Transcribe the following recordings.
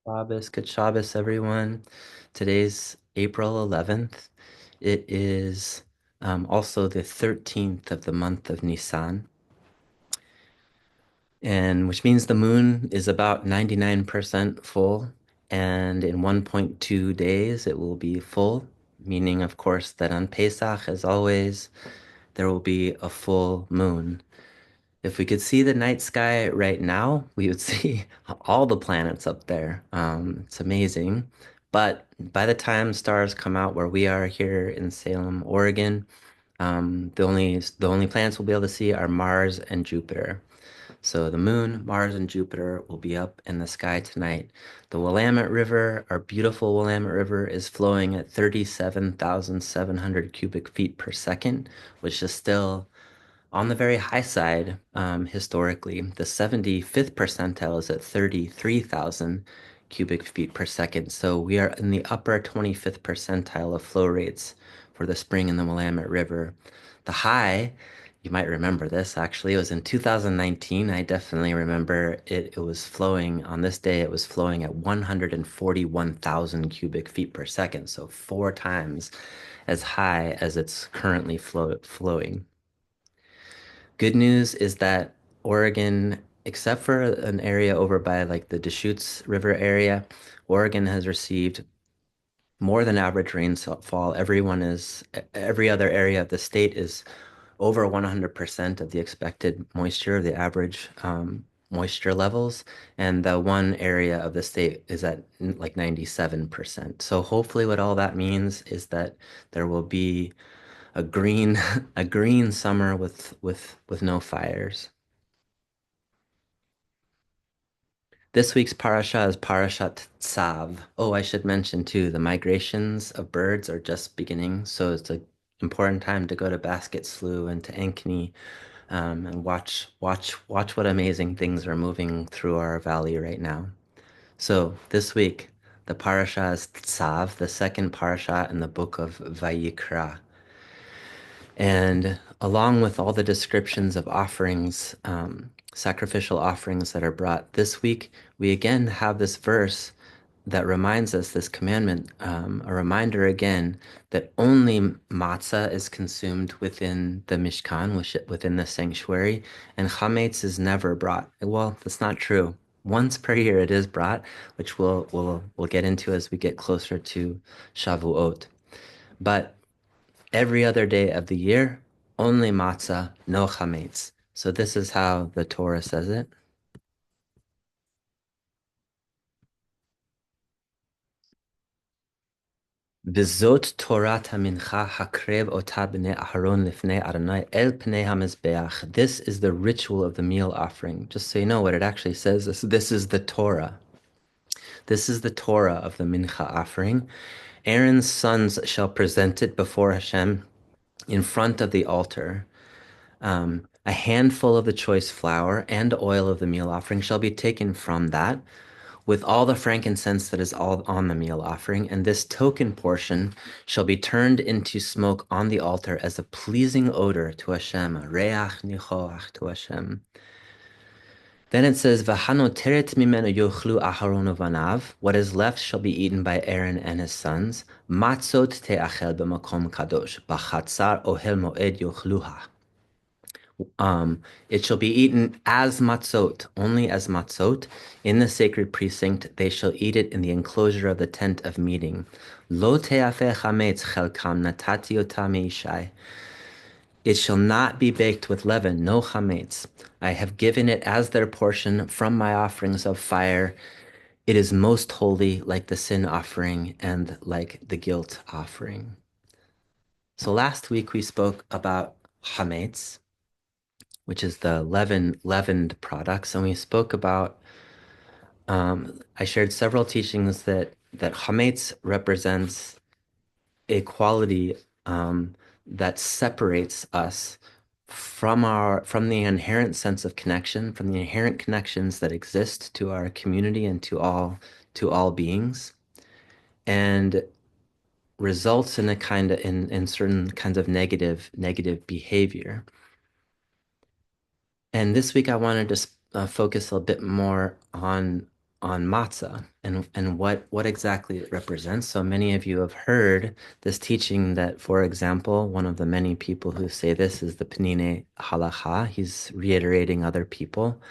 Good Shabbos, everyone. Today's April 11th. It is also the 13th of the month of Nisan, and which means the moon is about 99% full, and in 1.2 days it will be full, meaning, of course, that on Pesach, as always, there will be a full moon. If we could see the night sky right now, we would see all the planets up there. It's amazing. But by the time stars come out where we are here in Salem, Oregon, the only planets we'll be able to see are Mars and Jupiter. So the moon, Mars, and Jupiter will be up in the sky tonight. The Willamette River, our beautiful Willamette River, is flowing at 37,700 cubic feet per second, which is still on the very high side, historically. The 75th percentile is at 33,000 cubic feet per second. So we are in the upper 25th percentile of flow rates for the spring in the Willamette River. The high, you might remember this actually, it was in 2019. I definitely remember it. It was flowing on this day, it was flowing at 141,000 cubic feet per second. So four times as high as it's currently flowing. Good news is that Oregon, except for an area over by like the Deschutes River area, Oregon has received more than average rainfall. Every other area of the state is over 100% of the expected moisture, the average moisture levels, and the one area of the state is at like 97%. So hopefully what all that means is that there will be a green a green summer with no fires. This week's parasha is Parashat Tzav. Oh, I should mention too, the migrations of birds are just beginning, so it's an important time to go to Basket Slough and to Ankeny, and watch what amazing things are moving through our valley right now. So this week, the parasha is Tzav, the second parasha in the book of Vayikra. And along with all the descriptions of offerings, sacrificial offerings that are brought this week, we again have this verse that reminds us, this commandment, a reminder again that only matzah is consumed within the Mishkan, within the sanctuary, and chametz is never brought. Well, that's not true. Once per year it is brought, which we'll get into as we get closer to Shavuot. But every other day of the year, only matzah, no chametz. So this is how the Torah says it. V'zot Torat hamincha hakreb ota b'nei Aharon lifnei Adonai el pnei hamizbeach. This is the ritual of the meal offering. Just so you know what it actually says, this is the Torah. This is the Torah of the mincha offering. Aaron's sons shall present it before Hashem in front of the altar. A handful of the choice flour and oil of the meal offering shall be taken from that, with all the frankincense that is all on the meal offering, and this token portion shall be turned into smoke on the altar as a pleasing odor to Hashem, a reach nichoach to Hashem. Then it says, "V'hanoteret mimenu yochlu Aharon uvanav." What is left shall be eaten by Aaron and his sons. Matzot te'achel b'makom kadosh, b'chatzar ohel moed yochluha. It shall be eaten as matzot, only as matzot. In the sacred precinct, they shall eat it in the enclosure of the tent of meeting. Lo te'afeh chametz chelkam natati ota meishai. It shall not be baked with leaven, no chametz. I have given it as their portion from my offerings of fire. It is most holy, like the sin offering and like the guilt offering. So last week we spoke about chametz, which is the leavened products, and we spoke about. I shared several teachings that chametz represents a quality that separates us from the inherent sense of connection, from the inherent connections that exist to our community and to all beings, and results in a kind of in certain kinds of negative behavior. And this week I wanted to focus a bit more on matzah and what exactly it represents. So many of you have heard this teaching that, for example, one of the many people who say this is the Penine Halacha. He's reiterating other people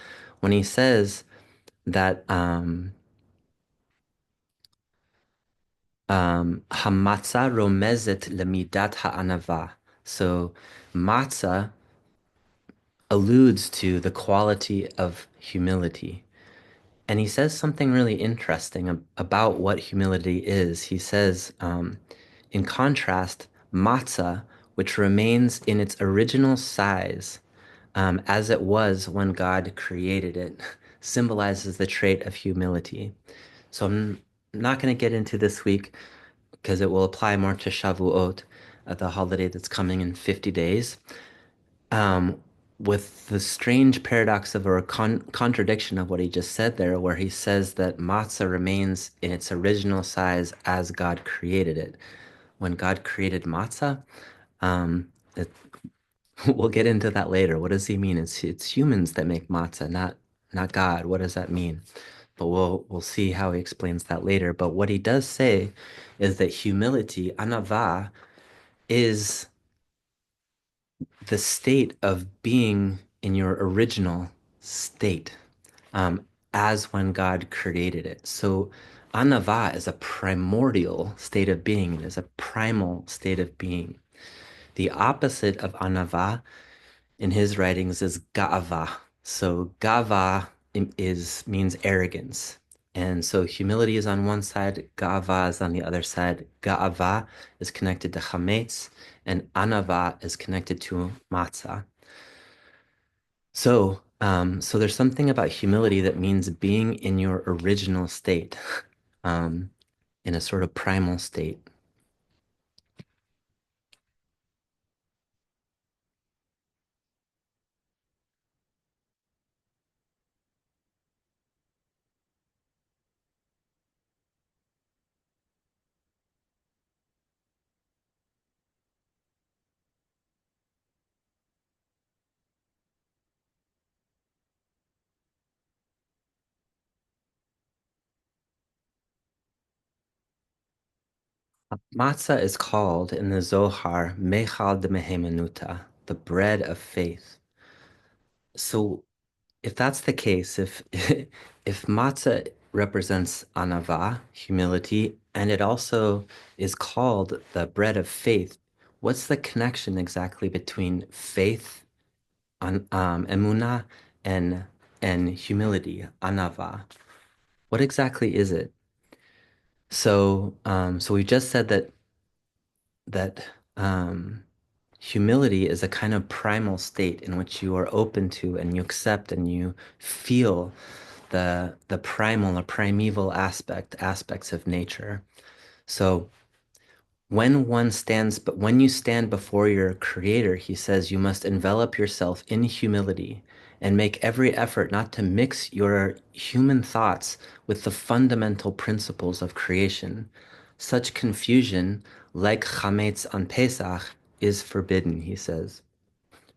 when he says that hamatzah romezet lemidat ha'anava. So matzah alludes to the quality of humility. And he says something really interesting about what humility is. He says, in contrast, matzah, which remains in its original size, as it was when God created it, symbolizes the trait of humility. So I'm not going to get into this week because it will apply more to Shavuot, the holiday that's coming in 50 days. Um, with the strange paradox of or contradiction of what he just said there, where he says that matzah remains in its original size as God created it. When God created matzah, um, it, we'll get into that later. What does he mean? It's humans that make matzah, not God. What does that mean? But we'll see how he explains that later. But what he does say is that humility, anava, is the state of being in your original state, um, as when God created it. So anava is a primordial state of being. It is a primal state of being. The opposite of anava in his writings is ga'ava. So ga'ava is means arrogance. And so humility is on one side, ga'ava is on the other side. Ga'ava is connected to chametz, and anava is connected to matzah. So there's something about humility that means being in your original state, um, in a sort of primal state. Matzah is called in the Zohar Mechal de Mehemenuta, the bread of faith. So if that's the case, if if matzah represents anava, humility, and it also is called the bread of faith, what's the connection exactly between faith, emunah, and humility, anava? What exactly is it? So we just said that um, humility is a kind of primal state in which you are open to and you accept and you feel the primal or primeval aspects of nature. So when you stand before your creator, he says you must envelop yourself in humility and make every effort not to mix your human thoughts with the fundamental principles of creation. Such confusion, like chametz on Pesach, is forbidden, he says.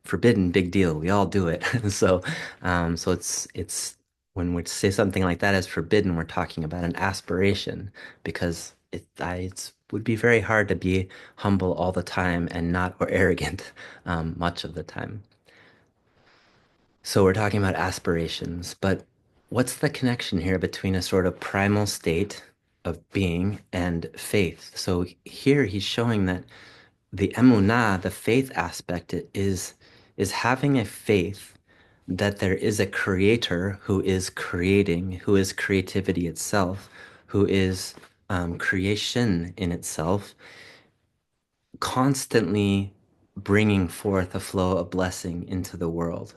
Forbidden, big deal. We all do it. So it's when we say something like that as forbidden, we're talking about an aspiration because it would be very hard to be humble all the time and not or arrogant much of the time. So we're talking about aspirations, but what's the connection here between a sort of primal state of being and faith? So here he's showing that the emunah, the faith aspect, is having a faith that there is a creator who is creating, who is creativity itself, who is creation in itself, constantly bringing forth a flow of blessing into the world.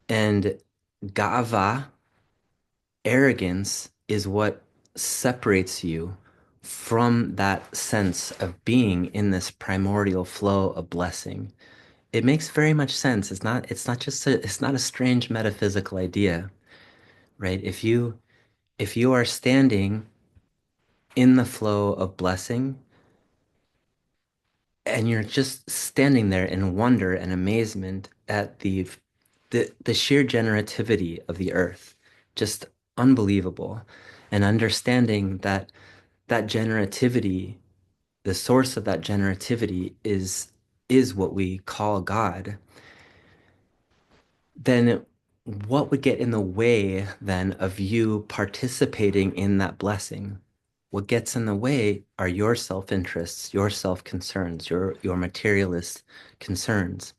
And ga'ava, arrogance, is what separates you from that sense of being in this primordial flow of blessing. It makes very much sense. It's not a strange metaphysical idea, right? If you are standing in the flow of blessing and you're just standing there in wonder and amazement at the sheer generativity of the earth, just unbelievable. And understanding that that generativity, the source of that generativity is what we call God, then what would get in the way then of you participating in that blessing? What gets in the way are your self-interests, your self-concerns, your materialist concerns.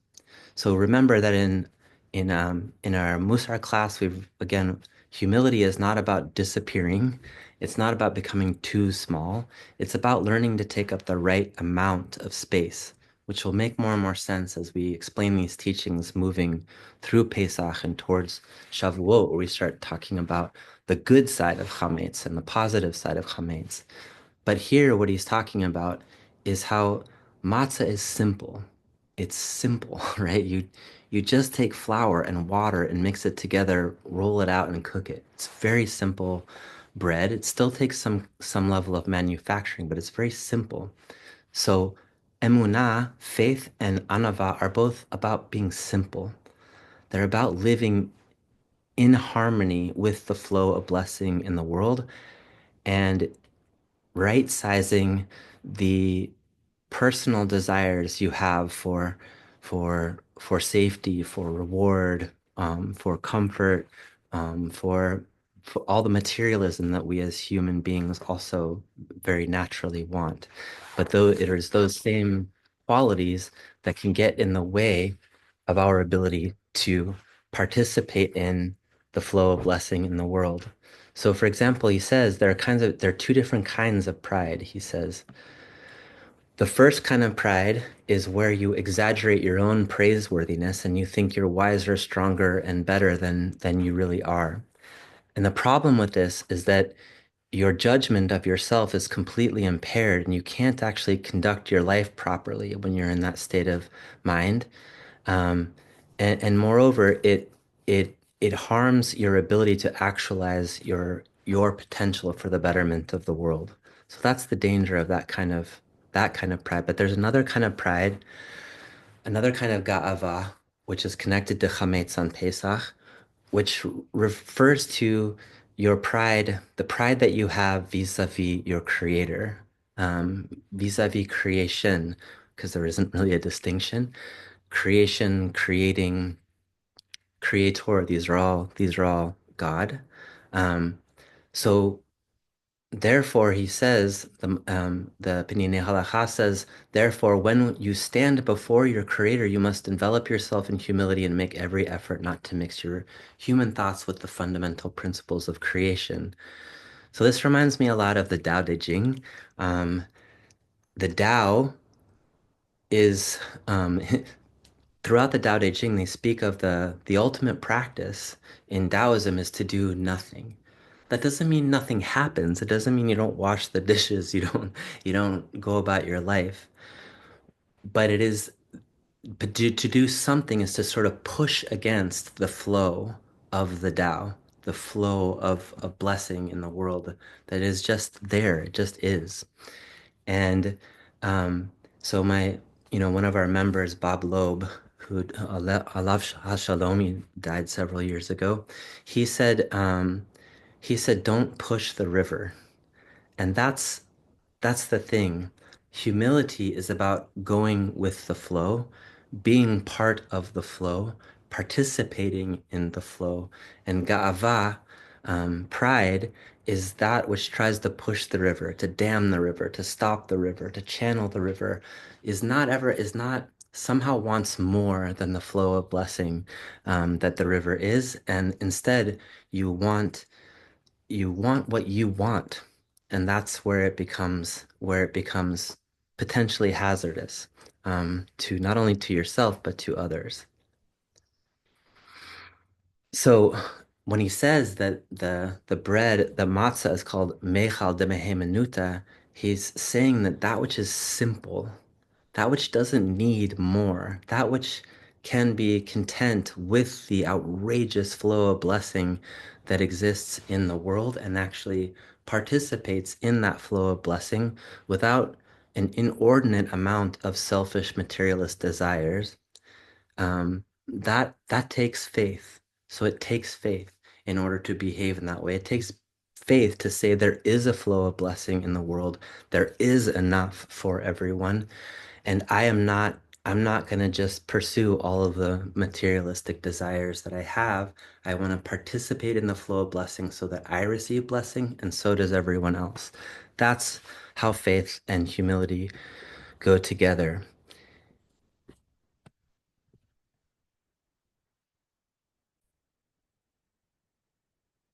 So remember that in our Musar class, we've again, humility is not about disappearing. It's not about becoming too small. It's about learning to take up the right amount of space, which will make more and more sense as we explain these teachings moving through Pesach and towards Shavuot, where we start talking about the good side of chametz and the positive side of chametz. But here, what he's talking about is how matzah is simple. It's simple, right? You just take flour and water and mix it together, roll it out and cook it. It's very simple bread. It still takes some level of manufacturing, but it's very simple. So emunah, faith, and anava are both about being simple. They're about living in harmony with the flow of blessing in the world and right sizing the personal desires you have for safety, for reward, for comfort, for all the materialism that we as human beings also very naturally want. But though it is those same qualities that can get in the way of our ability to participate in the flow of blessing in the world. So, for example, he says there are two different kinds of pride. He says the first kind of pride is where you exaggerate your own praiseworthiness and you think you're wiser, stronger, and better than you really are. And the problem with this is that your judgment of yourself is completely impaired and you can't actually conduct your life properly when you're in that state of mind. Um, and moreover, it harms your ability to actualize your potential for the betterment of the world. So that's the danger of that kind of pride. But there's another kind of ga'ava, which is connected to chametz on Pesach, which refers to your pride, the pride that you have vis-a-vis your creator, vis-a-vis creation, because there isn't really a distinction. Creation, creating, creator, these are all God. Um, so therefore, he says, the Pinyin Halacha says, therefore, when you stand before your Creator, you must envelop yourself in humility and make every effort not to mix your human thoughts with the fundamental principles of creation. So this reminds me a lot of the Tao Te Ching. The Tao is throughout the Tao Te Ching, they speak of the ultimate practice in Taoism is to do nothing. That doesn't mean nothing happens. It doesn't mean you don't wash the dishes, you don't go about your life. But it is but to do something is to sort of push against the flow of the Tao, the flow of blessing in the world that is just there. It just is. And so one of our members, Bob Loeb, who Alav Shalom, he died several years ago. He said, don't push the river. And that's the thing. Humility is about going with the flow, being part of the flow, participating in the flow. And ga'ava, pride, is that which tries to push the river, to dam the river, to stop the river, to channel the river, is not somehow wants more than the flow of blessing that the river is. And instead, you want you want what you want, and that's where it becomes potentially hazardous to not only to yourself but to others. So when he says that the bread, the matzah is called mechal de mehemenuta, he's saying that that which is simple, that which doesn't need more, that which can be content with the outrageous flow of blessing that exists in the world and actually participates in that flow of blessing without an inordinate amount of selfish materialist desires, that takes faith. So it takes faith. in order to behave in that way. It takes faith to say there is a flow of blessing in the world. There is enough for everyone. And I'm not going to just pursue all of the materialistic desires that I have. I want to participate in the flow of blessing so that I receive blessing and so does everyone else. That's how faith and humility go together.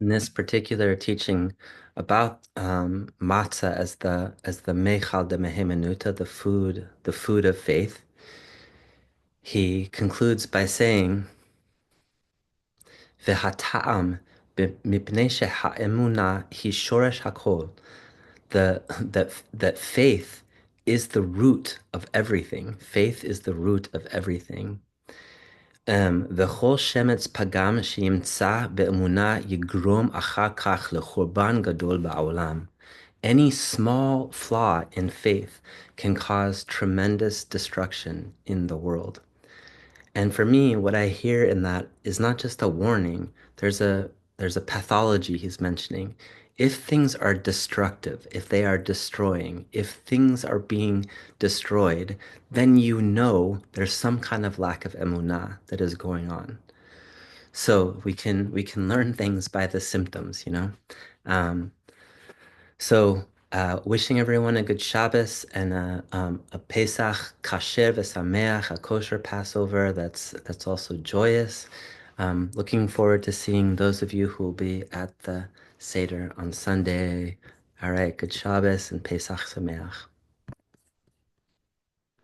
In this particular teaching about matzah as the meichal de mehemenuta, the food of faith, he concludes by saying, "V'hata'am mipnei she'ha'emuna hi shoresh hakol." That faith is the root of everything. Faith is the root of everything. וכל שמץ פגם שימצא באמונה יגרום אחר כך לחורבן גדול בעולם. Any small flaw in faith can cause tremendous destruction in the world. And for me, what I hear in that is not just a warning. There's a pathology he's mentioning. If things are destructive, if they are destroying, if things are being destroyed, then you know there's some kind of lack of emunah that is going on. So we can learn things by the symptoms, you know. Um, wishing everyone a good Shabbos and a Pesach kasher v'sameach, a kosher Passover that's also joyous. Looking forward to seeing those of you who will be at the Seder on Sunday. All right, good Shabbos and Pesach Sameach.